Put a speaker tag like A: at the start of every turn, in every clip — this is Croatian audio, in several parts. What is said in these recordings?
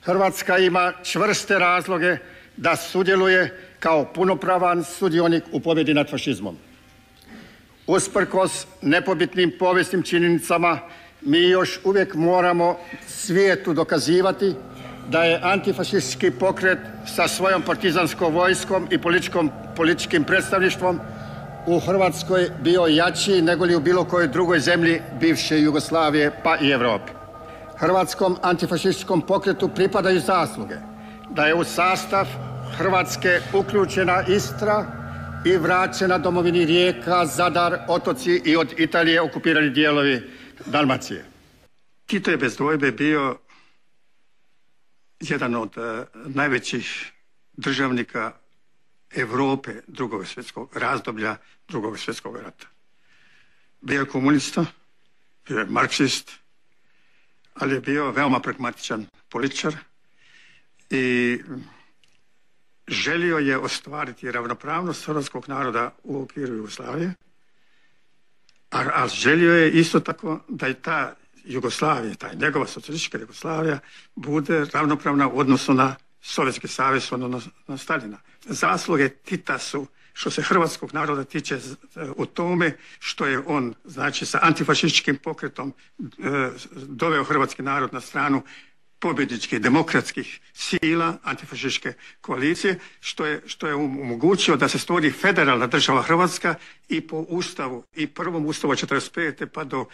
A: Hrvatska ima čvrste razloge da sudjeluje kao punopravan sudionik u pobjedi nad fašizmom. Usprkos nepobitnim povijesnim činjenicama, mi još uvijek moramo svijetu dokazivati da je antifašistički pokret sa svojom partizanskom vojskom i političkim predstavništvom u Hrvatskoj bio jači nego li u bilo kojoj drugoj zemlji bivše Jugoslavije pa i Europe. Hrvatskom antifašističkom pokretu pripadaju zasluge da je u sastav Hrvatske uključena Istra i vraćena domovini Rijeka, Zadar, otoci i od Italije okupirani dijelovi Dalmacije. Tito je bez dvojbe bio jedan od najvećih državnika Europe razdoblja drugog svjetskog rata. Bio je komunista, bio je marksist, ali je bio veoma pragmatičan političar i želio je ostvariti ravnopravnost hrvatskog naroda u okviru Jugoslavije, a želio je isto tako da i ta Jugoslavija, ta njegova socijalistička Jugoslavija bude ravnopravna u odnosu na Sovjetski savez, odnosno na Staljina. Zasluge Tita su, što se hrvatskog naroda tiče, u tome što je on, znači, sa antifašističkim pokretom doveo hrvatski narod na stranu pobjedničkih demokratskih sila antifašističke koalicije, što je omogućio da se stvori federalna država Hrvatska i po ustavu, i prvom ustavu 45. pa do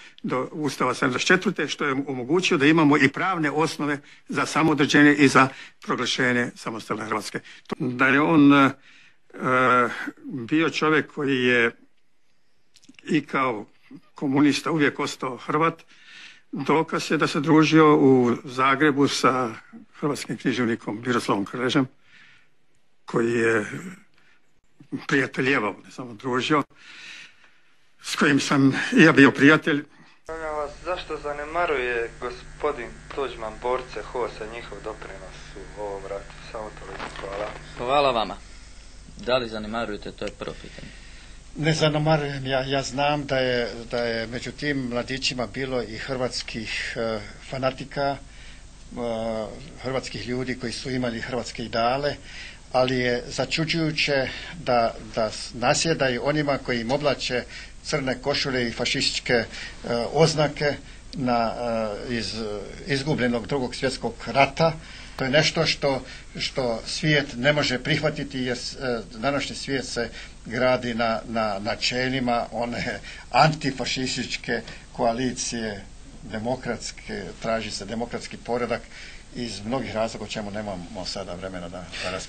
A: ustava 74. što je omogućio da imamo i pravne osnove za samoodređenje i za proglašenje samostalne Hrvatske. Da je on bio čovjek koji je i kao komunista uvijek ostao Hrvat. Dokaz je da se družio u Zagrebu sa hrvatskim književnikom Miroslavom Krležem, koji je prijateljevao, ne samo družio, s kojim sam i ja bio prijatelj.
B: Vas, zašto zanemaruje gospodin Tuđman borce HOS-a, njihov doprinos u ovom ratu? Samo toliko, hvala.
C: Hvala vama. Da li zanemarujete, to je prvo pitanje.
A: Ne zanemarujem, ja znam da je među tim mladićima bilo i hrvatskih fanatika, hrvatskih ljudi koji su imali hrvatske ideale, ali je začuđujuće da nasjedaju onima koji im oblače crne košulje i fašističke oznake iz izgubljenog Drugog svjetskog rata. To je nešto što svijet ne može prihvatiti, jer današnji svijet se gradi na načelima one antifašističke koalicije, demokratske, traži se demokratski poredak iz mnogih razloga o čemu nemamo sada vremena da raspravljamo.